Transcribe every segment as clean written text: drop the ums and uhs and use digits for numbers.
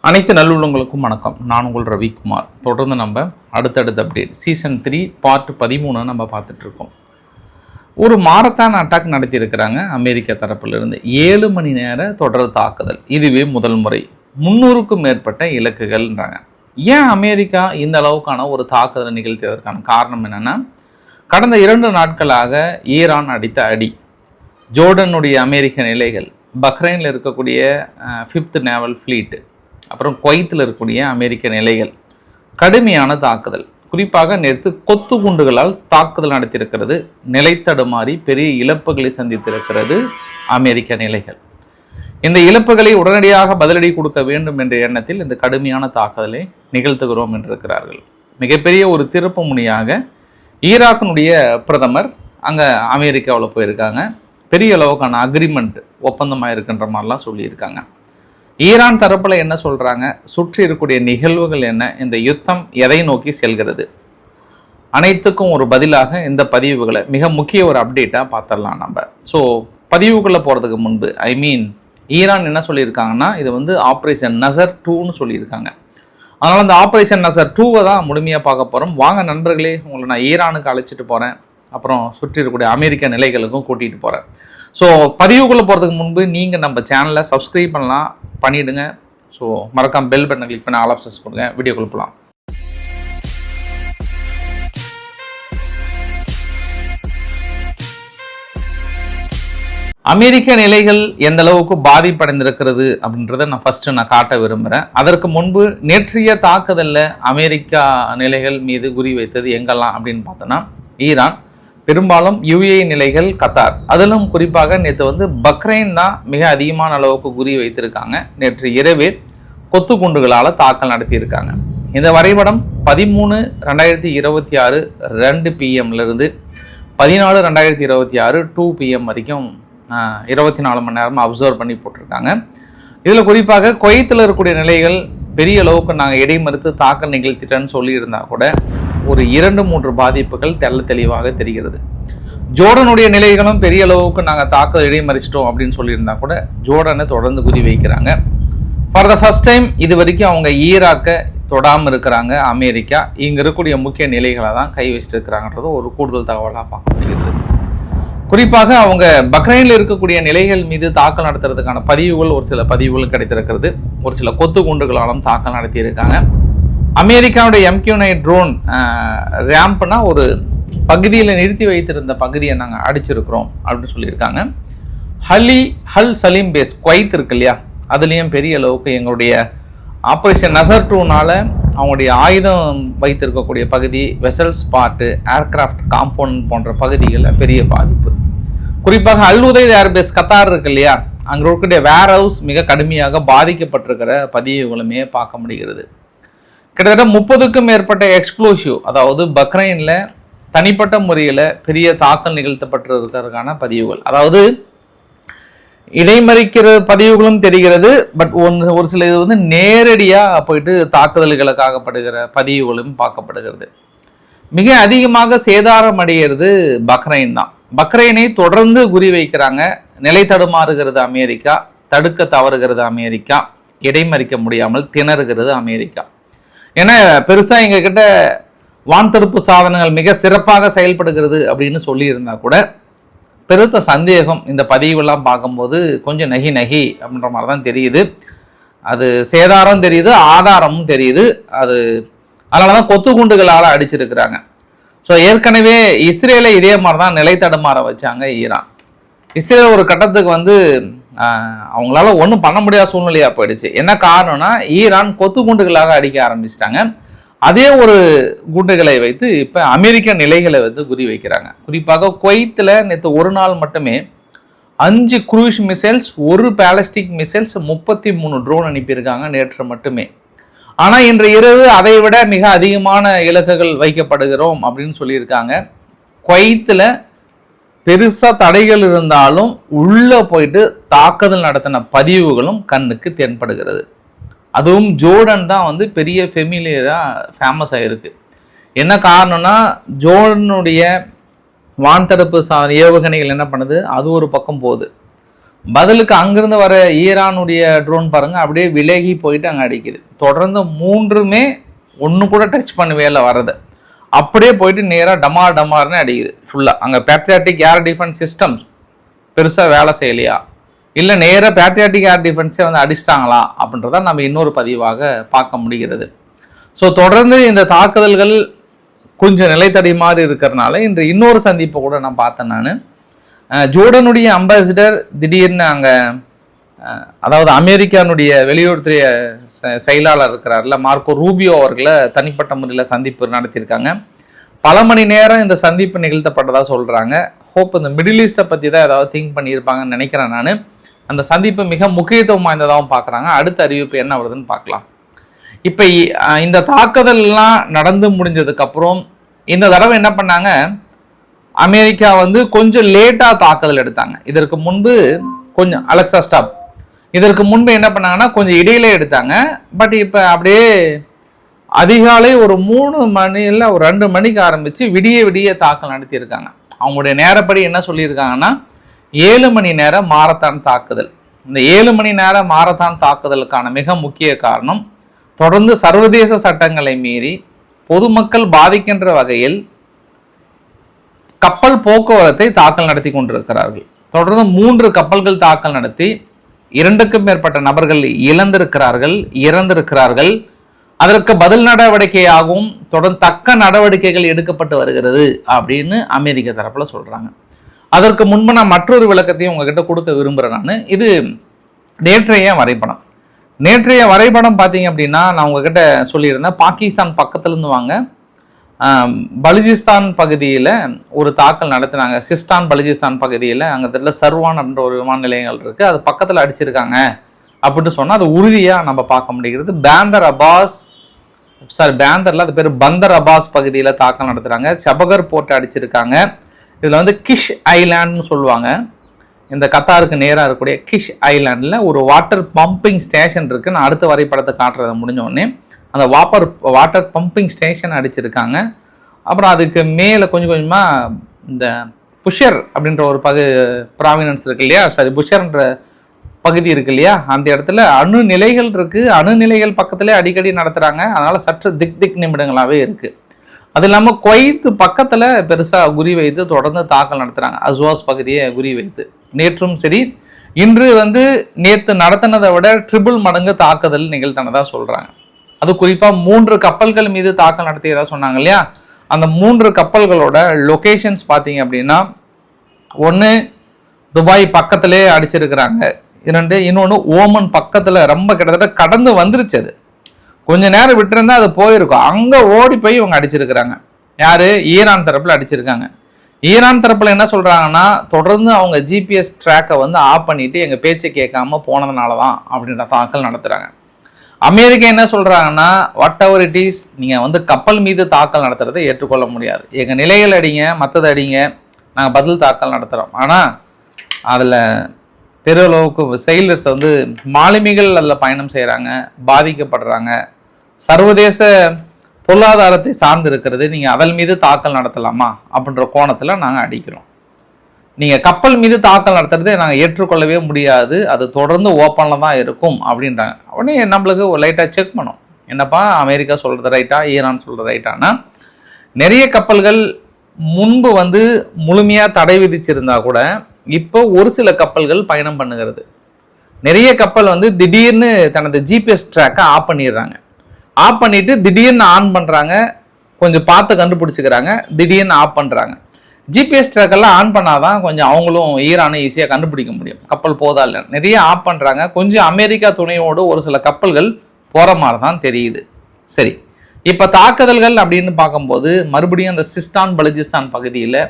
அனைத்து நல்லுள்ளங்களுக்கும் வணக்கம். நான் உங்கள் ரவிக்குமார். தொடர்ந்து நம்ம அடுத்தடுத்த அப்டேட் சீசன் 3 பார்ட் 13 நம்ம பார்த்துட்ருக்கோம். ஒரு மாரத்தான் அட்டாக் நடத்தியிருக்கிறாங்க அமெரிக்கா தரப்பிலிருந்து. 7 மணி நேர தொடர் தாக்குதல். இதுவே முதல் முறை. 300க்கும் மேற்பட்ட இலக்குகள்ன்றாங்க. ஏன் அமெரிக்கா இந்த அளவுக்கான ஒரு தாக்குதல் நிகழ்த்தியதற்கான காரணம் என்னென்னா, கடந்த 2 நாட்களாக ஈரான் அடித்த அடி, ஜோர்டனுடைய அமெரிக்க நிலைகள், பக்ரைனில் இருக்கக்கூடிய 5th நேவல் ஃப்ளீட்டு, அப்புறம் குவைத்தில் இருக்கக்கூடிய அமெரிக்க நிலைகள், கடுமையான தாக்குதல். குறிப்பாக நேற்று கொத்து குண்டுகளால் தாக்குதல் நடத்தியிருக்கிறது. நிலைத்தடுமாறி பெரிய இழப்புகளை சந்தித்திருக்கிறது அமெரிக்க நிலைகள். இந்த இழப்புகளை உடனடியாக பதிலடி கொடுக்க வேண்டும் என்ற எண்ணத்தில் இந்த கடுமையான தாக்குதலை நிகழ்த்துகிறோம் என்றிருக்கிறார்கள். மிகப்பெரிய ஒரு திருப்பு முனையாக ஈராக்கினுடைய பிரதமர் அங்கே அமெரிக்காவில் போயிருக்காங்க. பெரிய அளவுக்கான அக்ரிமெண்ட் ஒப்பந்தமாக இருக்கின்ற மாதிரிலாம் சொல்லியிருக்காங்க. ஈரான் தரப்பில் என்ன சொல்கிறாங்க, சுற்றி இருக்கக்கூடிய நிகழ்வுகள் என்ன, இந்த யுத்தம் எதை நோக்கி செல்கிறது, அனைத்துக்கும் ஒரு பதிலாக இந்த பதிவுகளை மிக முக்கிய ஒரு அப்டேட்டாக பார்த்துடலாம் நம்ம. ஸோ பதிவுக்குள்ளே போகிறதுக்கு முன்பு ஈரான் என்ன சொல்லியிருக்காங்கன்னா, இது ஆப்ரேஷன் நசர் 2ன்னு சொல்லியிருக்காங்க. அதனால் அந்த ஆப்ரேஷன் நசர் 2வை தான் முழுமையாக பார்க்க போகிறோம். வாங்க நண்பர்களே, உங்களை நான் ஈரானுக்கு அழைச்சிட்டு போகிறேன், அப்புறம் சுற்றி இருக்கக்கூடிய அமெரிக்க நிலைகளுக்கும் கூட்டிகிட்டு போகிறேன். ஸோ பதிவுக்குள்ளே போகிறதுக்கு முன்பு நீங்கள் நம்ம சேனலை சப்ஸ்கிரைப் பண்ணிவிடுங்க. ஸோ மறக்காம பெல் பட்டனை கிளிக் பண்ணி ஆல் ஆப்ஷன்ஸ் கொடுங்க. வீடியோ கொடுக்கலாம். அமெரிக்க நிலைகள் எந்த அளவுக்கு பாதிப்படைந்திருக்கிறது அப்படின்றத நான் காட்ட விரும்புகிறேன். அதற்கு முன்பு நேற்றைய தாக்குதலில் அமெரிக்கா நிலைகள் மீது குறி வைத்தது எங்கெல்லாம் அப்படின்னு பார்த்தோன்னா, ஈரான், பெரும்பாலும் UAE நிலைகள், கத்தார், அதிலும் குறிப்பாக நேற்று பக்ரைன் தான் மிக அதிகமான அளவுக்கு குறி வைத்திருக்காங்க. நேற்று இரவே கொத்து குண்டுகளால் தாக்கல் நடத்தியிருக்காங்க. இந்த வரைபடம் 13/2026 2 PM-லிருந்து 14/2026 2 PM வரைக்கும் 24 மணி நேரம் அப்சர்வ் பண்ணி போட்டிருக்காங்க. இதில் குறிப்பாக குவைத்தில் இருக்கக்கூடிய நிலைகள் பெரிய அளவுக்கு நாங்கள் இடைமறித்து தாக்கல் நிகழ்த்திட்டேன்னு சொல்லியிருந்தா கூட ஒரு 2-3 பாதிப்புகள் தெளிவாக தெரிகிறது. ஜோர்டனுடைய நிலைகளும் பெரிய அளவுக்கு நாங்கள் தாக்கல் இடைமறிச்சிட்டோம் அப்படின்னு சொல்லியிருந்தா கூட ஜோர்டனை தொடர்ந்து குறி வைக்கிறாங்க. ஃபார் த ஃபர்ஸ்ட் டைம் இது வரைக்கும் அவங்க ஈராக்கை தொடாமல் இருக்கிறாங்க. அமெரிக்கா இங்கே இருக்கக்கூடிய முக்கிய நிலைகளை தான் கை வச்சுட்டு இருக்கிறாங்கன்றது ஒரு கூடுதல் தகவலாக பார்க்க முடிகிறது. குறிப்பாக அவங்க பக்ரைனில் இருக்கக்கூடிய நிலைகள் மீது தாக்கல் நடத்துறதுக்கான பதிவுகள், ஒரு சில பதிவுகள் கிடைத்திருக்கிறது. ஒரு சில கொத்து குண்டுகளாலும் தாக்கல் நடத்தியிருக்காங்க. அமெரிக்காவுடைய MQ-9 ட்ரோன் ரேம்ப்னா ஒரு பகுதியில் நிறுத்தி வைத்திருந்த பகுதியை நாங்கள் அடிச்சிருக்கிறோம் அப்படின்னு சொல்லியிருக்காங்க. ஹல் சலீம் பேஸ் குவைத் இருக்கு இல்லையா, அதுலேயும் பெரிய அளவுக்கு எங்களுடைய ஆப்ரேஷன் நசர் 2னால அவங்களுடைய ஆயுதம் வைத்திருக்கக்கூடிய பகுதி, வெசல் ஸ்பாட்டு, ஏர்கிராஃப்ட் காம்பவுண்ட் போன்ற பகுதிகளில் பெரிய பாதிப்பு. குறிப்பாக அல் உதைத் ஏர்பேஸ் கத்தார் இருக்கு இல்லையா, அங்கே இருக்கக்கூடிய வேர் ஹவுஸ் மிக கடுமையாக பாதிக்கப்பட்டிருக்கிற பதிவுகளுமே பார்க்க முடிகிறது. கிட்டத்தட்ட 30க்கும் மேற்பட்ட எக்ஸ்ப்ளோசிவ், அதாவது பக்ரைனில் தனிப்பட்ட முறையில் பெரிய தாக்கல் நிகழ்த்தப்பட்டிருக்கிறதுக்கான பதிவுகள், அதாவது இடைமறிக்கிற பதிவுகளும் தெரிகிறது. பட் ஒரு சில இது நேரடியாக போயிட்டு தாக்குதல்களுக்காகப்படுகிற பதிவுகளும் பார்க்கப்படுகிறது. மிக அதிகமாக சேதாரம் அடைகிறது பக்ரைன் தான். பக்ரைனை தொடர்ந்து குறி வைக்கிறாங்க. நிலை தடுமாறுகிறது அமெரிக்கா, தடுக்க தவறுகிறது அமெரிக்கா, இடைமறிக்க முடியாமல் திணறுகிறது அமெரிக்கா. ஏன்னா பெருசாக எங்ககிட்ட வான் தடுப்பு சாதனங்கள் மிக சிறப்பாக செயல்படுகிறது அப்படின்னு சொல்லியிருந்தா கூட பெருத்த சந்தேகம் இந்த பதிவெல்லாம் பார்க்கும்போது கொஞ்சம் நகி அப்படின்ற மாதிரி தான் தெரியுது. அது சேதாரம் தெரியுது, ஆதாரமும் தெரியுது. அதனால தான் கொத்து குண்டுகளால் அடிச்சிருக்கிறாங்க. ஸோ ஏற்கனவே இஸ்ரேலை இதே மாதிரி தான் நிலை தடுமாற வச்சாங்க ஈரான். இஸ்ரேல் ஒரு கட்டத்துக்கு அவங்களால ஒன்றும் பண்ண முடியாத சூழ்நிலையாக போயிடுச்சு. என்ன காரணம்னா, ஈரான் கொத்து குண்டுகளாக அடிக்க ஆரம்பிச்சிட்டாங்க. அதே ஒரு குண்டுகளை வைத்து இப்போ அமெரிக்க நிலைகளை குறி வைக்கிறாங்க. குறிப்பாக குவைத்தில் நேற்று ஒரு நாள் மட்டுமே 5 cruise missiles, 1 ballistic missiles, 33 drone அனுப்பியிருக்காங்க நேற்று மட்டுமே. ஆனால் இன்று இரவு அதை விட மிக அதிகமான இலக்குகள் வைக்கப்படுகிறோம் அப்படின்னு சொல்லியிருக்காங்க. குவைத்தில் பெருசாக தடைகள் இருந்தாலும் உள்ளே போயிட்டு தாக்குதல் நடத்தின பதிவுகளும் கண்ணுக்கு தென்படுகிறது. அதுவும் ஜோர்டன் தான் பெரிய ஃபெமிலியராக ஃபேமஸ் ஆகிருக்கு. என்ன காரணம்னா, ஜோர்டனுடைய வான்தடுப்பு ஏவுகணைகள் என்ன பண்ணுது, அது ஒரு பக்கம் போகுது. பதிலுக்கு அங்கிருந்து வர ஈரானுடைய ட்ரோன் பாருங்க அப்படியே விலகி போயிட்டு அங்கே அடிக்குது. தொடர்ந்து 3மே ஒன்று கூட டச் பண்ணவே இல்லை வர்றது, அப்படியே போயிட்டு நேராக டமார்னு அடிக்குது ஃபுல்லாக. அங்கே பேட்ரியாட்டிக் ஏர் டிஃபென்ஸ் சிஸ்டம் பெருசாக வேலை செய்யலையா, இல்லை நேராக பேட்ரியாட்டிக் ஏர் டிஃபென்ஸே வந்து அடிச்சிட்டாங்களா அப்படின்றத நம்ம இன்னொரு பதிவாக பார்க்க முடிகிறது. ஸோ தொடர்ந்து இந்த தாக்குதல்கள் கொஞ்சம் நிலைத்தடி மாதிரி இருக்கிறதுனால இன்று இன்னொரு சந்திப்பை கூட நான் பார்த்தேன். நான் ஜோர்டனுடைய அம்பாசிடர் திடீர்னு அங்கே, அதாவது அமெரிக்கானுடைய வெளியுறவுத்துறை செயலாளர் இருக்கிறார்ல மார்க்கோ ரூபியோ அவர்களை தனிப்பட்ட முறையில் சந்திப்பு நடத்தியிருக்காங்க. பல மணி நேரம் இந்த சந்திப்பு நிகழ்த்தப்பட்டதாக சொல்கிறாங்க. ஹோப் இந்த மிடில் ஈஸ்ட்டை பற்றி தான் ஏதாவது திங்க் பண்ணியிருப்பாங்கன்னு நினைக்கிறேன் நான். அந்த சந்திப்பு மிக முக்கியத்துவம் வாய்ந்ததாகவும் பார்க்குறாங்க. அடுத்த அறிவிப்பு என்ன வருதுன்னு பார்க்கலாம். இப்போ இந்த தாக்குதல்லாம் நடந்து முடிஞ்சதுக்கப்புறம் இந்த தடவை என்ன பண்ணாங்க, அமெரிக்கா வந்து கொஞ்சம் லேட்டாக தாக்குதல் எடுத்தாங்க. இதற்கு முன்பு கொஞ்சம் அலெக்சா ஸ்டாப், இதற்கு முன்பு என்ன பண்ணாங்கன்னா கொஞ்சம் இடையிலே எடுத்தாங்க. பட் இப்போ அப்படியே அதிகாலை ஒரு 3 மணி இல்லை ஒரு 2 மணிக்கு ஆரம்பித்து விடிய தாக்கல் நடத்தியிருக்காங்க. அவங்களுடைய நேரப்படி என்ன சொல்லியிருக்காங்கன்னா 7 மணி நேர மாரத்தான் தாக்குதல். இந்த 7 மணி நேர மாரத்தான் தாக்குதலுக்கான மிக முக்கிய காரணம், தொடர்ந்து சர்வதேச சட்டங்களை மீறி பொதுமக்கள் பாதிக்கின்ற வகையில் கப்பல் போக்குவரத்தை தாக்கல் நடத்தி கொண்டிருக்கிறார்கள். தொடர்ந்து 3 கப்பல்கள் தாக்கல் நடத்தி 2க்கும் மேற்பட்ட நபர்கள் இறந்திருக்கிறார்கள். அதற்கு பதில் நடவடிக்கையாகவும் தொடர்ந்து தக்க நடவடிக்கைகள் எடுக்கப்பட்டு வருகிறது அப்படின்னு அமெரிக்க தரப்புல சொல்றாங்க. அதற்கு முன்பு நான் மற்றொரு விளக்கத்தையும் உங்ககிட்ட கொடுக்க விரும்புகிறேன். நான் இது நேற்றைய வரைபடம் பார்த்தீங்க அப்படின்னா, நான் உங்ககிட்ட சொல்லியிருந்தேன், பாகிஸ்தான் பக்கத்துலேருந்து வாங்க, பலுஜிஸ்தான் பகுதியில் ஒரு தாக்கல் நடத்தினாங்க. சிஸ்டான் பலுஜிஸ்தான் பகுதியில் அங்கே சர்வான் அப்படின்ற ஒரு விமான நிலையங்கள் இருக்குது, அது பக்கத்தில் அடிச்சிருக்காங்க அப்படின்னு சொன்னால் அது உறுதியாக நம்ம பார்க்க முடிகிறது. பேந்தரில் அது பேர் பந்தர் அபாஸ் பகுதியில் தாக்கல் நடத்துகிறாங்க. சபகர் போர்ட்டை அடிச்சிருக்காங்க. இதில் வந்து கிஷ் ஐலாண்டுன்னு சொல்லுவாங்க. இந்த கத்தாருக்கு நேராக இருக்கக்கூடிய கிஷ் ஐலாண்டில் ஒரு வாட்டர் பம்பிங் ஸ்டேஷன் இருக்குது. நான் அடுத்த வரைபடத்தை காட்டுறதை முடிஞ்சோடனே அந்த வாட்டர் பம்பிங் ஸ்டேஷன் அடிச்சிருக்காங்க. அப்புறம் அதுக்கு மேலே கொஞ்சம் கொஞ்சமாக இந்த புஷர் அப்படின்ற ஒரு ப்ராவினன்ஸ் இருக்கு இல்லையா, புஷர்ன்ற பகுதி இருக்கு இல்லையா, அந்த இடத்துல அணு நிலைகள் இருக்குது. அணு நிலைகள் பக்கத்துலேயே அடிக்கடி நடத்துகிறாங்க. அதனால் சற்று திக் நிமிடங்களாகவே இருக்குது. அது இல்லாமல் குவைத்து பக்கத்தில் பெருசாக குறி வைத்து தொடர்ந்து தாக்கல் நடத்துகிறாங்க. அஸ்வாஸ் பகுதியை குறி வைத்து நேற்றும் சரி, இன்று வந்து நேற்று நடத்தினதை விட 3 மடங்கு தாக்குதல் நிகழ்த்தினதாக சொல்கிறாங்க. அது குறிப்பாக 3 கப்பல்கள் மீது தாக்கல் நடத்தியதாக சொன்னாங்க இல்லையா, அந்த 3 கப்பல்களோட லொக்கேஷன்ஸ் பார்த்தீங்க அப்படின்னா, ஒன்று துபாய் பக்கத்திலே அடிச்சிருக்கிறாங்க, இன்னொன்று ஓமன் பக்கத்தில் ரொம்ப கிட்டத்தட்ட கடந்து வந்துருச்சு. அது கொஞ்ச நேரம் விட்டுருந்தா அது போயிருக்கும். அங்கே ஓடி போய் இவங்க அடிச்சிருக்கிறாங்க. யார்? ஈரான் தரப்பில் அடிச்சிருக்காங்க. ஈரான் தரப்பில் என்ன சொல்கிறாங்கன்னா, தொடர்ந்து அவங்க ஜிபிஎஸ் ட்ராக்கை வந்து ஆஃப் பண்ணிவிட்டு எங்கள் பேச்சை கேட்காம போனதுனால தான் அப்படின்ற தாக்கல் நடத்துகிறாங்க. அமெரிக்கா என்ன சொல்கிறாங்கன்னா, வாட் எவர் இட் இஸ், நீங்கள் வந்து கப்பல் மீது தாக்கல் நடத்துறதை ஏற்றுக்கொள்ள முடியாது. எங்கள் நிலைகள் அடிங்க, மற்றதை அடிங்க, நாங்கள் பதில் தாக்கல் நடத்துகிறோம். ஆனால் அதில் பெருளவுக்கு செயலர்ஸ் வந்து மாலுமிகள் அதில் பயணம் செய்கிறாங்க, பாதிக்கப்படுறாங்க, சர்வதேச பொருளாதாரத்தை சார்ந்து இருக்கிறது, நீங்கள் அதன் மீது தாக்கல் நடத்தலாமா அப்படின்ற கோணத்தில் நாங்கள் அடிக்கிறோம். நீங்கள் கப்பல் மீது தாக்கல் நடத்துறதை நாங்கள் ஏற்றுக்கொள்ளவே முடியாது, அது தொடர்ந்து ஓப்பனில் தான் இருக்கும் அப்படின்றாங்க. உடனே நம்மளுக்கு லைட்டாக செக் பண்ணோம், என்னப்பா அமெரிக்கா சொல்கிறது ரைட்டா, ஈரான் சொல்கிறது ரைட்டானா. நிறைய கப்பல்கள் முன்பு வந்து முழுமையாக தடை விதிச்சிருந்தா கூட இப்போ ஒரு சில கப்பல்கள் பயணம் பண்ணுகிறது. நிறைய கப்பல் வந்து திடீர்னு தனது ஜிபிஎஸ் ட்ராக்கை ஆஃப் பண்ணிடுறாங்க. ஆஃப் பண்ணிவிட்டு திடீர்னு ஆன் பண்ணுறாங்க, கொஞ்சம் பார்த்து கண்டுபிடிச்சிக்கிறாங்க, திடீர்னு ஆஃப் பண்ணுறாங்க. ஜிபிஎஸ் ட்ராக்கெல்லாம் ஆன் பண்ணாதான் கொஞ்சம் அவங்களும் ஈரானை ஈஸியாக கண்டுபிடிக்க முடியும் கப்பல் போதா இல்லை. நிறைய ஆஃப் பண்ணுறாங்க. கொஞ்சம் அமெரிக்கா துணையோடு ஒரு சில கப்பல்கள் போகிற மாதிரி தான் தெரியுது. சரி, இப்போ தாக்குதல்கள் அப்படின்னு பார்க்கும்போது மறுபடியும் அந்த சிஸ்டான் பலுஜிஸ்தான் பகுதியில்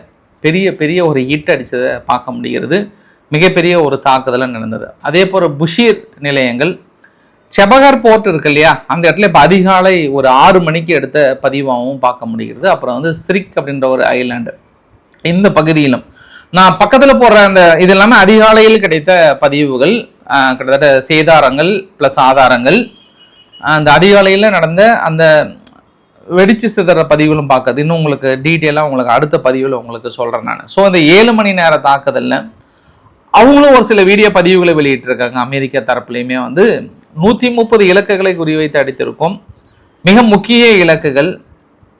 பெரிய ஒரு ஹிட் அடித்ததை பார்க்க முடிகிறது. மிகப்பெரிய ஒரு தாக்குதலாக நடந்தது. அதே போல் புஷீர் நிலையங்கள், செபகர் போர்ட் இருக்கு இல்லையா, அந்த இடத்துல இப்போ அதிகாலை ஒரு 6 மணிக்கு எடுத்த பதிவாகவும் பார்க்க முடிகிறது. அப்புறம் வந்து ஸ்ரிக் அப்படின்ற ஒரு ஐலாண்டு, இந்த பகுதியிலும் நான் பக்கத்தில் போடுற அந்த இது எல்லாமே அதிகாலையில் கிடைத்த பதிவுகள், கிட்டத்தட்ட சேதாரங்கள் ப்ளஸ் ஆதாரங்கள். அந்த அதிகாலையில் நடந்த அந்த வெடிச்சு சிதற பதிவுகளும் பார்க்குறது இன்னும் உங்களுக்கு டீட்டெயிலாக உங்களுக்கு அடுத்த பதிவில் உங்களுக்கு சொல்கிறேன் நான். ஸோ அந்த 7 மணி நேர தாக்குதலில் அவங்களும் ஒரு சில வீடியோ பதிவுகளை வெளியிட்டிருக்காங்க. அமெரிக்க தரப்புலையுமே வந்து 130 இலக்குகளை குறிவைத்து அடித்திருக்கும். மிக முக்கிய இலக்குகள்.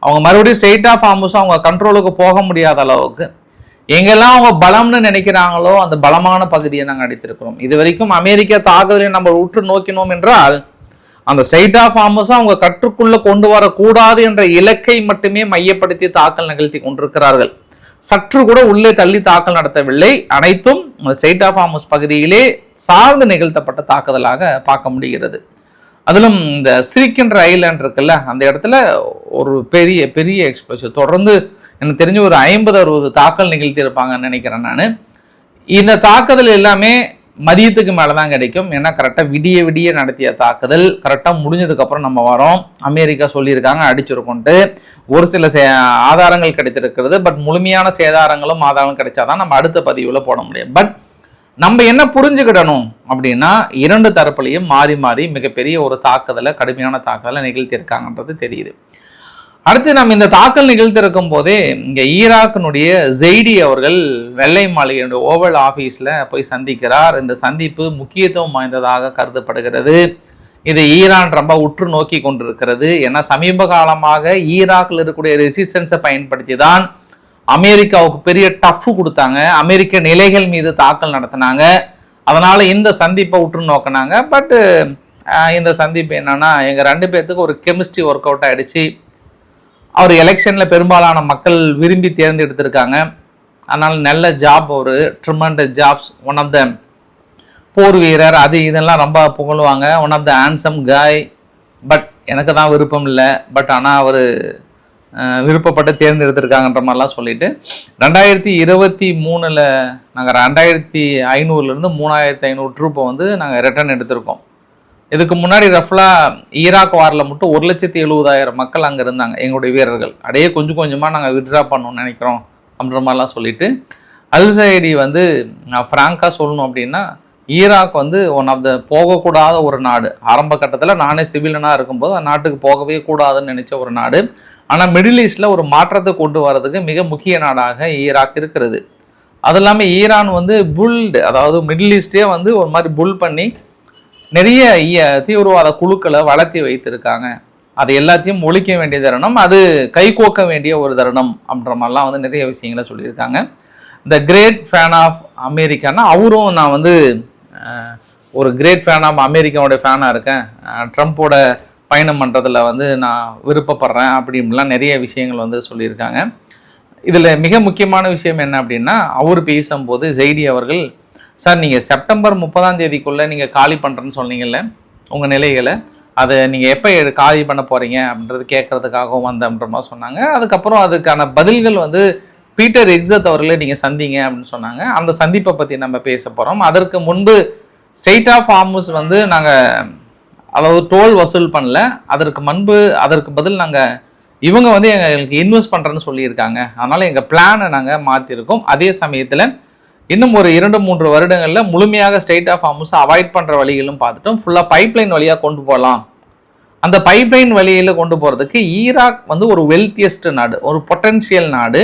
அவங்க மறுபடியும் ஸ்ட்ரெயிட் ஆஃப் ஹார்முஸும் அவங்க கண்ட்ரோலுக்கு போக முடியாத அளவுக்கு எங்கெல்லாம் அவங்க பலம்னு நினைக்கிறாங்களோ அந்த பலமான பகுதியை நாங்கள் அடித்திருக்கிறோம். இது வரைக்கும் அமெரிக்க தாக்குதலை நம்ம உற்று நோக்கினோம் என்றால் அந்த ஸ்ட்ரெயிட் ஆஃப் ஹார்முஸை அவங்க கற்றுக்குள்ள கொண்டு வரக்கூடாது என்ற இலக்கை மட்டுமே மையப்படுத்தி தாக்கல் நிகழ்த்தி கொண்டிருக்கிறார்கள். சற்று கூட உள்ளே தள்ளி தாக்கல் நடத்தவில்லை. அனைத்தும் ஸ்ட்ரெயிட் ஆஃப் ஹார்முஸ் பகுதியிலே சார்ந்து நிகழ்த்தப்பட்ட தாக்குதலாக பார்க்க முடிகிறது. அதிலும் இந்த சிரிக்கின்ற ஐலாண்ட் இருக்குல்ல, அந்த இடத்துல ஒரு பெரிய பெரிய எக்ஸ்ப்ளோஷன் தொடர்ந்து எனக்கு தெரிஞ்சு ஒரு 50-60 தாக்கல் நிகழ்த்தி இருப்பாங்கன்னு நினைக்கிறேன் நான். இந்த தாக்குதல் எல்லாமே மதியத்துக்கு மேலே தான் கிடைக்கும். ஏன்னா கரெக்டாக விடிய விடிய நடத்திய தாக்குதல். கரெக்டாக முடிஞ்சதுக்கப்புறம் நம்ம வரோம். அமெரிக்கா சொல்லியிருக்காங்க அடிச்சிருக்கோன்ட்டு. ஒரு சில ஆதாரங்கள் கிடைத்திருக்கிறது. பட் முழுமையான சேதாரங்களும் ஆதாரங்களும் கிடைச்சாதான் நம்ம அடுத்த பதிவில் போட முடியும். பட் நம்ம என்ன புரிஞ்சுக்கிடணும் அப்படின்னா 2 தரப்புலையும் மாறி மாறி மிகப்பெரிய ஒரு தாக்குதலை, கடுமையான தாக்குதலை நிகழ்த்தியிருக்காங்கன்றது தெரியுது. அடுத்து நம்ம இந்த தாக்கல் நிகழ்த்திருக்கும் போதே இங்கே ஈராக்கினுடைய ஜெய்டி அவர்கள் வெள்ளை மாளிகையுடைய ஓவல் ஆஃபீஸில் போய் சந்திக்கிறார். இந்த சந்திப்பு முக்கியத்துவம் வாய்ந்ததாக கருதப்படுகிறது. இது ஈரான் ரொம்ப உற்று நோக்கி கொண்டிருக்கிறது. ஏன்னா சமீப காலமாக ஈராக்கில் இருக்கக்கூடிய ரெசிஸ்டன்ஸை பயன்படுத்தி தான் அமெரிக்காவுக்கு பெரிய டஃப் கொடுத்தாங்க. அமெரிக்க நிலைகள் மீது தாக்கல் நடத்தினாங்க. அதனால இந்த சந்திப்பை உற்று நோக்கினாங்க. பட் இந்த சந்திப்பு என்னன்னா எங்கள் 2 பேர்த்துக்கு ஒரு கெமிஸ்ட்ரி ஒர்க் அவுட் ஆகிடுச்சு. அவர் எலெக்ஷனில் பெரும்பாலான மக்கள் விரும்பி தேர்ந்தெடுத்திருக்காங்க. அதனால் நல்ல ஜாப், ஒரு ட்ரிமண்டஸ் ஜாப்ஸ், ஒன் ஆஃப் த போர் வீரர், அது இதெல்லாம் ரொம்ப புகழுவாங்க. ஒன் ஆஃப் த ஹேண்ட்சம் காய். பட் எனக்கு தான் விருப்பம் இல்லை. பட் ஆனால் அவர் விருப்பப்பட்டு தேர்ந்தெடுத்திருக்காங்கன்ற மாதிரிலாம் சொல்லிட்டு 2023 நாங்கள் 2500 3500 ட்ரூப்பை வந்து நாங்கள் ரிட்டர்ன் எடுத்திருக்கோம். இதுக்கு முன்னாடி ரஃப்லாக ஈராக் வாரில் மட்டும் 1,70,000 மக்கள் அங்கே இருந்தாங்க எங்களுடைய வீரர்கள். அடையே கொஞ்சம் கொஞ்சமாக நாங்கள் வித்ட்ரா பண்ணணும்னு நினைக்கிறோம் அப்படின்ற மாதிரிலாம் சொல்லிட்டு அல்சைடி வந்து ஃப்ராங்காக சொல்லணும் அப்படின்னா ஈராக் வந்து ஒன் ஆஃப் த போகக்கூடாத ஒரு நாடு. ஆரம்ப கட்டத்தில் நானே சிவிலனாக இருக்கும்போது அந்த நாட்டுக்கு போகவே கூடாதுன்னு நினச்ச ஒரு நாடு. ஆனால் மிடில் ஈஸ்டில் ஒரு மாற்றத்தை கொண்டு வரதுக்கு மிக முக்கிய நாடாக ஈராக் இருக்கிறது. அது இல்லாமல் ஈரான் வந்து புல்டு, அதாவது மிடில் ஈஸ்டே வந்து ஒரு மாதிரி புல் பண்ணி நிறைய தீவிரவாத குழுக்களை வளர்த்தி வைத்திருக்காங்க. அது எல்லாத்தையும் ஒழிக்க வேண்டிய தருணம், அது கைகோக்க வேண்டிய ஒரு தருணம் அப்படின்ற மாதிரிலாம் வந்து நிறைய விஷயங்களை சொல்லியிருக்காங்க. இந்த கிரேட் ஃபேன் ஆஃப் அமெரிக்கானா அவரும் நான் வந்து ஒரு கிரேட் ஃபேன் ஆஃப் அமெரிக்காவோடைய ஃபேனாக இருக்கேன். ட்ரம்ப்போட பயணம் பண்ணுறதுல வந்து நான் விருப்பப்படுறேன் அப்படின்லாம் நிறைய விஷயங்கள் வந்து சொல்லியிருக்காங்க. இதில் மிக முக்கியமான விஷயம் என்ன அப்படின்னா, அவர் பேசும்போது ஜெய்டி அவர்கள், சார் நீங்கள் செப்டம்பர் 30 நீங்கள் காலி பண்ணுறேன்னு சொன்னீங்கல்ல உங்கள் நிலைகளை, அதை நீங்கள் எப்போ காலி பண்ண போகிறீங்க அப்படின்றது கேட்குறதுக்காகவும் வந்தன்ற மாதிரி சொன்னாங்க. அதுக்கப்புறம் அதுக்கான பதில்கள் வந்து பீட்டர் எக்ஸத் அவர்களே நீங்கள் சந்திங்க அப்படின்னு சொன்னாங்க. அந்த சந்திப்பை பற்றி நம்ம பேச போகிறோம். அதற்கு முன்பு ஸ்ட்ரெயிட் ஆஃப் ஹார்முஸ் வந்து நாங்கள் அதாவது டோல் வசூல் பண்ணல. அதற்கு பதில் நாங்கள் இவங்க வந்து எங்களுக்கு இன்வெஸ்ட் பண்ணுறேன்னு சொல்லியிருக்காங்க. அதனால் எங்கள் பிளானை நாங்கள் மாற்றிருக்கோம். அதே சமயத்தில் இன்னும் ஒரு 2-3 வருடங்களில் முழுமையாக ஸ்ட்ரெயிட் ஆஃப் ஹார்முஸை அவாய்ட் பண்ணுற வழிகளும் பார்த்துட்டோம். ஃபுல்லாக பைப்லைன் வழியாக கொண்டு போகலாம். அந்த பைப்லைன் வழியில் கொண்டு போகிறதுக்கு ஈராக் வந்து ஒரு வெல்த்தியஸ்ட் நாடு, ஒரு பொட்டன்ஷியல் நாடு.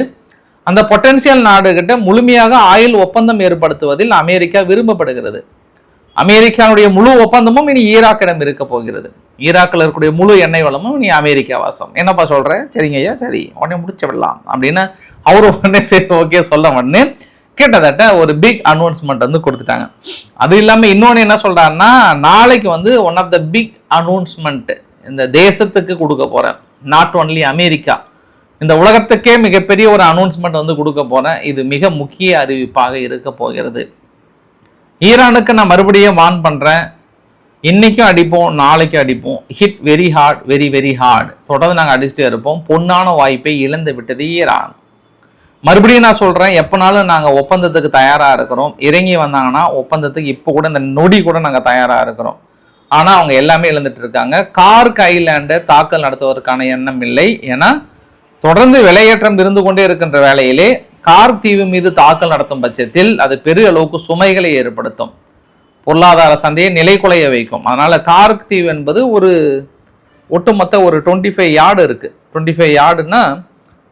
அந்த பொட்டன்ஷியல் நாடுகிட்ட முழுமையாக ஆயில் ஒப்பந்தம் ஏற்படுத்துவதில் அமெரிக்கா விரும்பப்படுகிறது. அமெரிக்காவுடைய முழு ஒப்பந்தமும் இனி ஈராக்கிடம் இருக்க போகிறது. ஈராக்கில் இருக்கக்கூடிய முழு எண்ணெய் வளமும் இனி அமெரிக்கா வாசம். என்னப்பா சொல்கிறேன்? சரிங்க ஐயா, சரி உடனே முடிச்சு விடலாம் அப்படின்னு அவரு உடனே சரி ஓகே சொல்ல உடனே கிட்டத்தட்ட ஒரு பிக் அனௌன்ஸ்மெண்ட் வந்து கொடுத்துட்டாங்க. அது இல்லாமல் இன்னொன்று என்ன சொல்கிறாருன்னா, நாளைக்கு வந்து one of the big announcement இந்த தேசத்துக்கு கொடுக்க போகிறேன். நாட் ஒன்லி அமெரிக்கா, இந்த உலகத்துக்கே மிகப்பெரிய ஒரு அனௌன்ஸ்மெண்ட் வந்து கொடுக்க போகிறேன். இது மிக முக்கிய அறிவிப்பாக இருக்க போகிறது. ஈரானுக்கு நான் மறுபடியும் வார்ன் பண்ணுறேன். இன்றைக்கும் அடிப்போம், நாளைக்கும் அடிப்போம். Hit very hard, very very hard. தொடர்ந்து நாங்கள் அடிச்சுட்டே இருப்போம். பொன்னான வாய்ப்பை இழந்து விட்டது ஈரான். மறுபடியும் நான் சொல்கிறேன், எப்போனாலும் நாங்கள் ஒப்பந்தத்துக்கு தயாராக இருக்கிறோம். இறங்கி வந்தாங்கன்னா ஒப்பந்தத்துக்கு இப்போ கூட இந்த நொடி கூட நாங்கள் தயாராக இருக்கிறோம். ஆனால் அவங்க எல்லாமே இழந்துட்டு இருக்காங்க. கார்க் ஐலாண்டை தாக்கல் நடத்துவதற்கான எண்ணம் இல்லை. ஏன்னா தொடர்ந்து விலையேற்றம் இருந்து கொண்டே இருக்கின்ற வேளையிலே கார்க் தீவு மீது தாக்கல் நடத்தும் பட்சத்தில் அது பெரிய அளவுக்கு சுமைகளை ஏற்படுத்தும், பொருளாதார சந்தையை நிலைக்குலைய வைக்கும். அதனால கார்க் தீவு என்பது ஒரு ஒட்டுமொத்த ஒரு 25 யார்டு இருக்கு. 25 யார்டுன்னா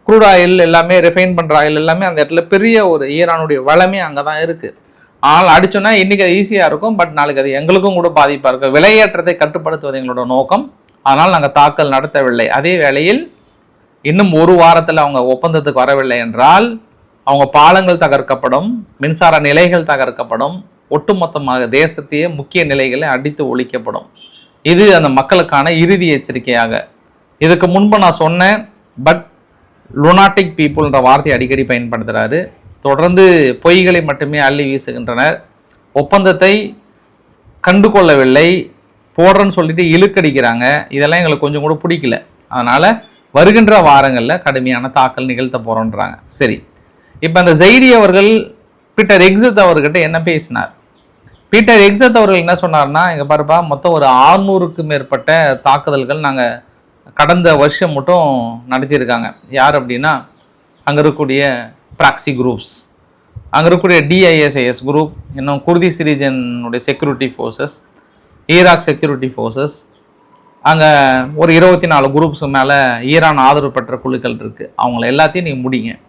க்ரூட் ஆயில் எல்லாமே, ரிஃபைன் பண்ணுற ஆயில் எல்லாமே அந்த இடத்துல பெரிய ஒரு ஈரானுடைய வளமே அங்கே தான் இருக்குது. ஆனால் அடிச்சோன்னா இன்னைக்கு அது ஈஸியாக இருக்கும், பட் நாளைக்கு அது எங்களுக்கும் கூட பாதிப்பாக இருக்கும். விலையேற்றத்தை கட்டுப்படுத்துவது எங்களோட நோக்கம். அதனால் நாங்கள் தாக்கல் நடத்தவில்லை. அதே வேளையில் இன்னும் ஒரு வாரத்தில் அவங்க ஒப்பந்தத்துக்கு வரவில்லை என்றால் அவங்க பாலங்கள் தகர்க்கப்படும், மின்சார நிலைகள் தகர்க்கப்படும், ஒட்டுமொத்தமாக தேசத்தையே முக்கிய நிலைகளை அடித்து ஒழிக்கப்படும். இது அந்த மக்களுக்கான இறுதி எச்சரிக்கையாக. இதுக்கு முன்பு நான் சொன்னேன், பட் லுனாட்டிக் பீப்புள்ன்ற வார்த்தையை அடிக்கடி பயன்படுத்துகிறாரு. தொடர்ந்து பொய்களை மட்டுமே அள்ளி வீசுகின்றனர். ஒப்பந்தத்தை கண்டு கொள்ளவில்லை, போடுறேன்னு சொல்லிட்டு இழுக்கடிக்கிறாங்க. இதெல்லாம் எங்களுக்கு கொஞ்சம் கூட பிடிக்கல. அதனால் வருகின்ற வாரங்களில் கடுமையான தாக்கல் நிகழ்த்த போகிறோன்றாங்க. சரி, இப்போ அந்த ஜெய்டி அவர்கள் பீட்டர் எக்ஸத் அவர்கிட்ட என்ன பேசினார்? பீட்டர் எக்ஸத் அவர்கள் என்ன சொன்னார்னா, இங்கே பாருப்பா, மொத்தம் ஒரு 600க்கும் மேற்பட்ட தாக்குதல்கள் நாங்கள் கடந்த வருஷம் மட்டும் நடத்தியிருக்காங்க. யார் அப்படின்னா, அங்கே இருக்கக்கூடிய ப்ராக்சி குரூப்ஸ், அங்கே இருக்கக்கூடிய DISIS குரூப், இன்னும் குர்திஸ் ரீஜனுடைய security forces, Iraq security forces, அங்கே ஒரு 24 குரூப்ஸுக்கு மேலே ஈரான் ஆதரவு பெற்ற குழுக்கள் இருக்குது. அவங்கள எல்லாத்தையும் நீங்கள்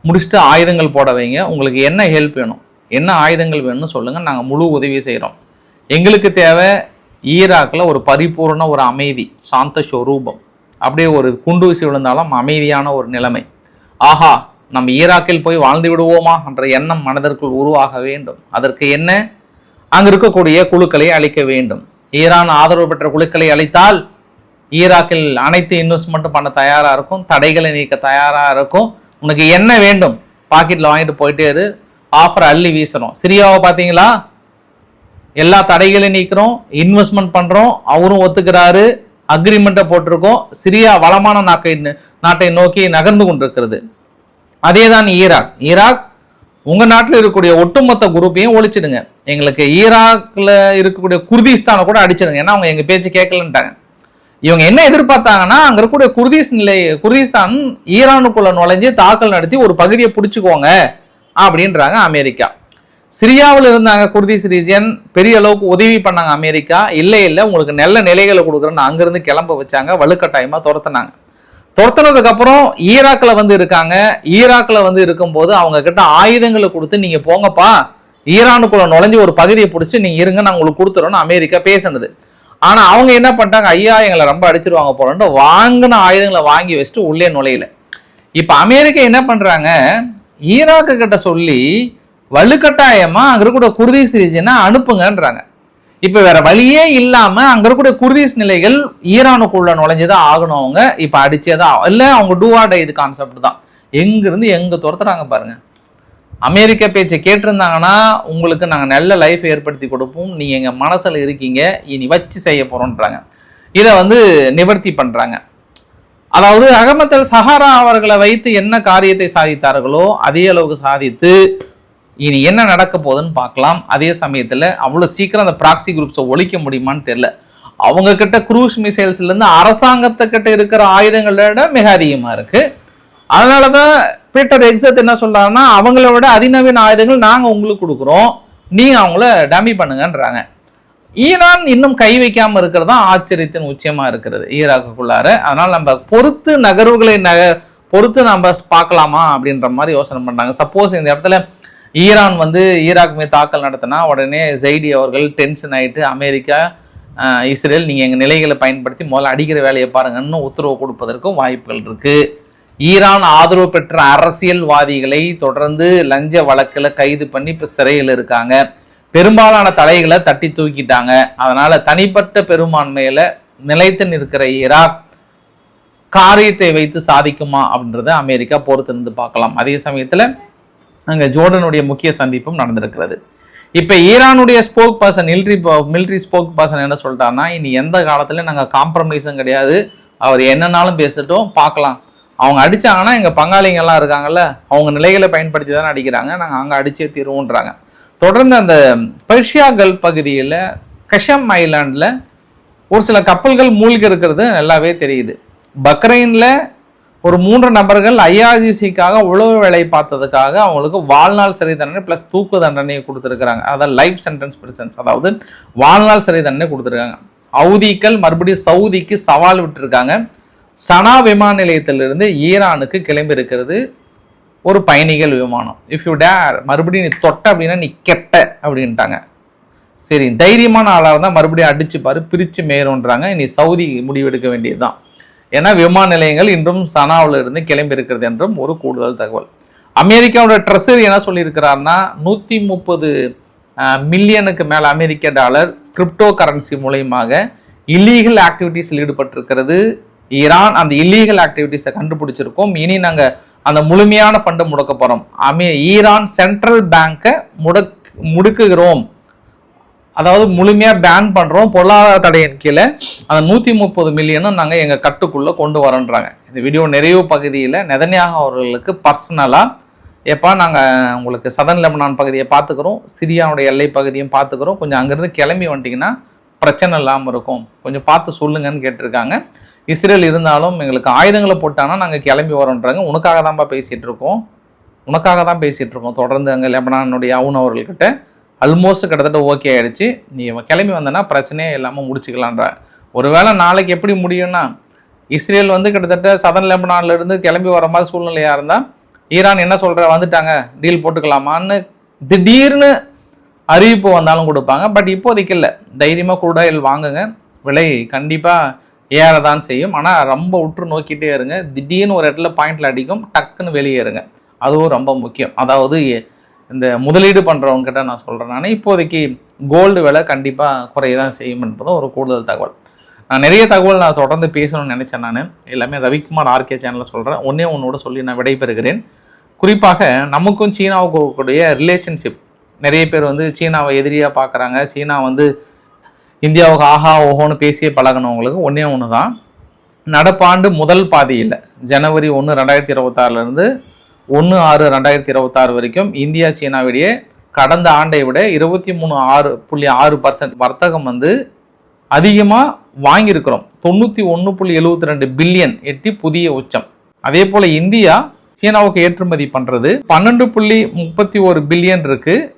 முடிச்சுட்டு ஆயுதங்கள் போட வைங்க. உங்களுக்கு என்ன ஹெல்ப் வேணும், என்ன ஆயுதங்கள் வேணும்னு சொல்லுங்கள், நாங்கள் முழு உதவி செய்கிறோம். எங்களுக்கு தேவை ஈராக்கில் ஒரு பரிபூர்ண ஒரு அமைதி, சாந்த ஸ்வரூபம். அப்படியே ஒரு குண்டூசி விழுந்தாலும் அமைதியான ஒரு நிலைமை. ஆஹா, நம்ம ஈராக்கில் போய் வாழ்ந்து விடுவோமா என்ற எண்ணம் மனதிற்குள் உருவாக வேண்டும். அதற்கு என்ன, அங்கே இருக்கக்கூடிய குழுக்களை அழிக்க வேண்டும். ஈரான் ஆதரவு பெற்ற குழுக்களை அழித்தால் ஈராக்கில் அனைத்து இன்வெஸ்ட்மெண்ட்டும் பண்ண தயாராக இருக்கும், தடைகளை நீக்க தயாராக இருக்கும். உனக்கு என்ன வேண்டும் பாக்கெட்டில் வாங்கிட்டு போயிட்டே இரு, ஆஃபர் அள்ளி வீசுகிறோம். சிரியாவை பார்த்தீங்களா, எல்லா தடைகளையும் நீக்கிறோம், இன்வெஸ்ட்மெண்ட் பண்ணுறோம், அவரும் ஒத்துக்கிறாரு, அக்ரிமெண்ட்டை போட்டிருக்கோம். சிரியா வளமான நாட்டை நோக்கி நகர்ந்து கொண்டிருக்கிறது. அதே தான் ஈராக் உங்கள் நாட்டில் இருக்கக்கூடிய ஒட்டுமொத்த குரூப்பையும் ஒழிச்சிடுங்க. எங்களுக்கு ஈராக்கில் இருக்கக்கூடிய குர்திஸ்தானை கூட அடிச்சிடுங்க, ஏன்னா அவங்க எங்கள் பேச்சு கேட்கலன்ட்டாங்க. இவங்க என்ன எதிர்பார்த்தாங்கன்னா, அங்கே இருக்கக்கூடிய குர்திஸ்தான் ஈரானுக்குள்ள நுழைஞ்சு தாக்கல் நடத்தி ஒரு பகுதியை பிடிச்சிக்கோங்க அப்படின்றாங்க அமெரிக்கா. சிரியாவில் இருந்தாங்க குர்திஸ் ரீஜியன், பெரிய அளவுக்கு உதவி பண்ணாங்க அமெரிக்கா. இல்லை உங்களுக்கு நல்ல நிலைகளை கொடுக்குறேன்னு அங்கேருந்து கிளம்ப வச்சாங்க, வலுக்கட்டாயமாக துரத்துனாங்க. துரத்துனதுக்கு அப்புறம் ஈராக்கில் வந்து இருக்காங்க. ஈராக்கில் வந்து இருக்கும்போது அவங்க கிட்ட ஆயுதங்களை கொடுத்து நீங்கள் போங்கப்பா, ஈரானுக்குள்ள நுழைஞ்சு ஒரு பகுதியை பிடிச்சி நீங்கள் இருங்க, நான் உங்களுக்கு கொடுத்துறோன்னு அமெரிக்கா பேசினது. ஆனால் அவங்க என்ன பண்ணிட்டாங்க, ஐயா எங்களை ரொம்ப அடிச்சிருவாங்க போலன்ட்டு வாங்கின ஆயுதங்களை வாங்கி வச்சுட்டு உள்ளே நுழையில. இப்போ அமெரிக்கா என்ன பண்ணுறாங்க, ஈராக்கு கிட்ட சொல்லி வலுக்கட்டாயமா அங்கே இருக்கக்கூடிய குர்திஸ் ரீஜனை அனுப்புங்கன்றாங்க. இப்போ வேற வழியே இல்லாமல் அங்கே இருக்கக்கூடிய குர்திஸ் நிலைகள் ஈரானுக்குள்ள நுழைஞ்சுதான் ஆகணும். அவங்க இப்போ அடிச்சேதான் இல்லை, அவங்க டூஆர் டை இது கான்செப்ட் தான். எங்கிருந்து எங்கே துரத்துறாங்க பாருங்க. அமெரிக்கா பேச்சை கேட்டிருந்தாங்கன்னா உங்களுக்கு நாங்கள் நல்ல லைஃப் ஏற்படுத்தி கொடுப்போம், நீங்கள் எங்கள் மனசில் இருக்கீங்க, இனி வச்சு செய்ய போகிறோன்றாங்க. இதை வந்து நிவர்த்தி பண்ணுறாங்க. அதாவது அகமது அல் சஹாரா அவர்களை வைத்து என்ன காரியத்தை சாதித்தார்களோ அதே அளவுக்கு சாதித்து இனி என்ன நடக்க போகுதுன்னு பார்க்கலாம். அதே சமயத்தில் அவ்வளோ சீக்கிரம் அந்த ப்ராக்சி குரூப்ஸை ஒழிக்க முடியுமான்னு தெரியல. அவங்க கிட்ட குரூஸ் மிசைல்ஸ்லேருந்து அரசாங்கத்துக்கிட்ட இருக்கிற ஆயுதங்களோட மிக அதிகமாக இருக்குது. அதனால தான் பீட்டர் எக்ஸத் என்ன சொல்கிறாங்கன்னா, அவங்கள விட அதிநவீன ஆயுதங்கள் நாங்கள் உங்களுக்கு கொடுக்குறோம், நீங்கள் அவங்கள டம்மி பண்ணுங்கன்றாங்க. ஈரான் இன்னும் கை வைக்காமல் இருக்கிறது தான் ஆச்சரியத்தின் உச்சமாக இருக்கிறது ஈராக்குள்ளார. அதனால் நம்ம பொறுத்து நகர்வுகளை பொறுத்து நம்ம பார்க்கலாமா அப்படின்ற மாதிரி யோசனை பண்ணுறாங்க. சப்போஸ் இந்த இடத்துல ஈரான் வந்து ஈராக் மீது தாக்கல் நடத்தினா உடனே ஜெய்டி அவர்கள் டென்ஷன் ஆகிட்டு அமெரிக்கா இஸ்ரேல் நீங்கள் எங்கள் நிலைகளை பயன்படுத்தி முதல்ல அடிக்கிற வேலையை பாருங்கன்னு உத்தரவு கொடுப்பதற்கும் வாய்ப்புகள் இருக்குது. ஈரான் ஆதரவு பெற்ற அரசியல்வாதிகளை தொடர்ந்து லஞ்ச வழக்கில் கைது பண்ணி இப்போ சிறையில் இருக்காங்க. பெரும்பாலான தடைகளை தட்டி தூக்கிட்டாங்க. அதனால் தனிப்பட்ட பெரும்பான்மையில் நிலைத்து நிற்கிற ஈராக் காரியத்தை வைத்து சாதிக்குமா அப்படின்றத அமெரிக்கா பொறுத்திருந்து பார்க்கலாம். அதே சமயத்தில் அங்கே ஜோர்டனுடைய முக்கிய சந்திப்பும் நடந்திருக்கிறது. இப்போ ஈரானுடைய spoke person military spoke person என்ன சொல்லிட்டாருன்னா, இனி எந்த காலத்துலையும் நாங்கள் காம்ப்ரமைஸும் கிடையாது, அவர் என்னன்னாலும் பேசட்டும் பார்க்கலாம். அவங்க அடித்தாங்கன்னா எங்கள் பங்காளிங்கெல்லாம் இருக்காங்கல்ல, அவங்க நிலைகளை பயன்படுத்தி தானே அடிக்கிறாங்க, நாங்கள் அங்கே அடிச்சே தீருவோன்றாங்க. தொடர்ந்து அந்த பெர்ஷியா கல்ஃப் பகுதியில் கஷம் ஐலாண்டில் ஒரு சில கப்பல்கள் மூழ்கி இருக்கிறது நல்லாவே தெரியுது. பக்ரைனில் ஒரு 3 நபர்கள் IRGCக்காக உளவு வேலை பார்த்ததுக்காக அவங்களுக்கு வாழ்நாள் சிறை தண்டனை ப்ளஸ் தூக்கு தண்டனையை கொடுத்துருக்குறாங்க. அதாவது லைஃப் சென்டென்ஸ் பிரிசன்ஸ், அதாவது வாழ்நாள் சிறை தண்டனை கொடுத்துருக்காங்க. ஹவுதிகள் மறுபடியும் சவுதிக்கு சவால் விட்டுருக்காங்க. சனா விமான நிலையத்திலிருந்து ஈரானுக்கு கிளம்பி இருக்கிறது ஒரு பயணிகள் விமானம். இஃப் யூ டேர், மறுபடியும் நீ தொட்ட அப்படின்னா நீ கெட்ட அப்படின்ட்டாங்க. சரி, தைரியமான ஆளாக இருந்தால் மறுபடியும் அடிச்சுப்பாரு, பிரித்து மேறுன்றாங்க. நீ சவுதி முடிவெடுக்க வேண்டியதுதான். ஏன்னா விமான நிலையங்கள் இன்றும் சனாவில் இருந்து கிளம்பி இருக்கிறது என்றும் ஒரு கூடுதல் தகவல். அமெரிக்காவோட ட்ரெஸரி என்ன சொல்லியிருக்கிறாருன்னா 130 மில்லியனுக்கு மேலே அமெரிக்க டாலர் கிரிப்டோ கரன்சி மூலயமாக இல்லீகல் ஆக்டிவிட்டீஸில் ஈடுபட்டிருக்கிறது. ஈரான் அந்த இல்லீகல் ஆக்டிவிட்டீஸை கண்டுபிடிச்சிருக்கோம். இனி நாங்கள் அந்த முழுமையான ஃபண்டை முடக்க போகிறோம். ஈரான் சென்ட்ரல் பேங்கை முடுக்குகிறோம், அதாவது முழுமையாக பேன் பண்ணுறோம். பொருளாதார தடையின் கீழே அந்த 130 மில்லியனும் நாங்கள் எங்கள் கட்டுக்குள்ளே கொண்டு வரோன்றாங்க. இந்த வீடியோ நிறைவு பகுதியில் நெதன்யாகு அவர்களுக்கு பர்சனலாக எப்போ நாங்கள் உங்களுக்கு சதன் லெபனான் பகுதியை பார்த்துக்கிறோம், சிரியாவுடைய எல்லை பகுதியும் பார்த்துக்கிறோம், கொஞ்சம் அங்கேருந்து கிளம்பி வந்துட்டிங்கன்னா பிரச்சனை இல்லாமல் இருக்கும், கொஞ்சம் பார்த்து சொல்லுங்கன்னு கேட்டிருக்காங்க. இஸ்ரேல் இருந்தாலும் எங்களுக்கு ஆயுதங்களை போட்டானா நாங்கள் கிளம்பி வரோன்றாங்க. உனக்காக தான்ப்பா பேசிகிட்டு இருக்கோம், தொடர்ந்து அங்கே லெபனானுடைய அவுன் அவர்கள்கிட்ட ஆல்மோஸ்ட் கிட்டத்தட்ட ஓகே ஆகிடுச்சு, நீ கிளம்பி வந்தனா பிரச்சனையே இல்லாமல் முடிச்சுக்கலான்ற. ஒருவேளை நாளைக்கு எப்படி முடியும்னா இஸ்ரேல் கிட்டத்தட்ட சதன் லெபனான்லேருந்து கிளம்பி வர மாதிரி சூழ்நிலையாக இருந்தால் ஈரான் என்ன சொல்கிற வந்துட்டாங்க டீல் போட்டுக்கலாமான்னு திடீர்னு அறிவிப்பு வந்தாலும் கொடுப்பாங்க. பட் இப்போதைக்கு இல்லை, தைரியமாக குரூடாயில் வாங்குங்க, விலை கண்டிப்பாக ஏறதான் செய்யும். ஆனால் ரொம்ப உற்று நோக்கிட்டே இருங்க, திடீர்னு ஒரு இடத்துல பாயிண்டில் அடிக்கும், டக்குன்னு வெளியேறுங்க, அதுவும் ரொம்ப முக்கியம். அதாவது இந்த முதலீடு பண்ணுறவங்ககிட்ட நான் சொல்கிறேன், நான் இப்போதைக்கு கோல்டு விலை கண்டிப்பாக குறைய தான் செய்யும் என்பதும் ஒரு கூடுதல் தகவல். நான் நிறைய தகவல் நான் தொடர்ந்து பேசணும்னு நினச்சேன். நான் எல்லாமே ரவிக்குமார் ஆர்கே சேனலில் சொல்கிறேன். ஒன்றோட சொல்லி நான் விடைபெறுகிறேன். குறிப்பாக நமக்கும் சீனாவுக்கும் கூடிய ரிலேஷன்ஷிப், நிறைய பேர் சீனாவை எதிரியாக பார்க்குறாங்க. சீனா இந்தியாவுக்கு ஆஹா ஓஹோன்னு பேசியே பழகினவங்களுக்கு ஒன்று தான், நடப்பாண்டு முதல் பாதியில் ஜனவரி 1, 2026 1/6/2026 வரைக்கும் இந்தியா சீனாவிடையே கடந்த ஆண்டை விட 23.6% வர்த்தகம் அதிகமாக வாங்கியிருக்கிறோம். 91.72 பில்லியன் எட்டி புதிய உச்சம். அதே போல் இந்தியா சீனாவுக்கு ஏற்றுமதி பண்ணுறது 12.31 பில்லியன் இருக்குது.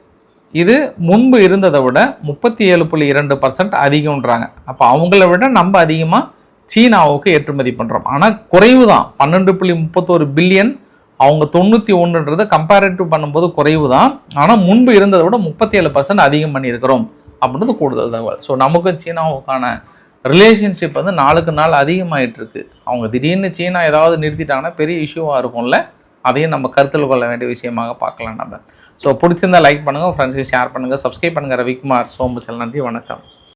இது முன்பு இருந்ததை விட 37.2% அதிகம்ன்றாங்க. அப்போ அவங்கள விட நம்ம அதிகமாக சீனாவுக்கு ஏற்றுமதி பண்ணுறோம். ஆனால் குறைவு தான், 12.31 பில்லியன், அவங்க 91ன்றது கம்பேரிட்டிவ் பண்ணும்போது குறைவு தான். ஆனால் முன்பு இருந்ததை விட 37% அதிகம் பண்ணியிருக்கிறோம் அப்படின்றது கூடுதல் தகவல். ஸோ நமக்கும் சீனாவுக்கான ரிலேஷன்ஷிப் நாளுக்கு நாள் அதிகமாகிட்டு இருக்கு. அவங்க திடீர்னு சீனா ஏதாவது நிறுத்திட்டாங்கன்னா பெரிய இஷ்யூவாக இருக்கும்ல, அதையும் நம்ம கருத்தில் கொள்ள வேண்டிய விஷயமாக பார்க்கலாம் நம்ம. ஸோ பிடிச்சிருந்தா லைக் பண்ணுங்கள், ஃப்ரெண்ட்ஸுக்கு ஷேர் பண்ணுங்கள், சப்ஸ்கிரைப் பண்ணுங்கள். ரவிக்குமார் சோம்புச்சல். நன்றி, வணக்கம்.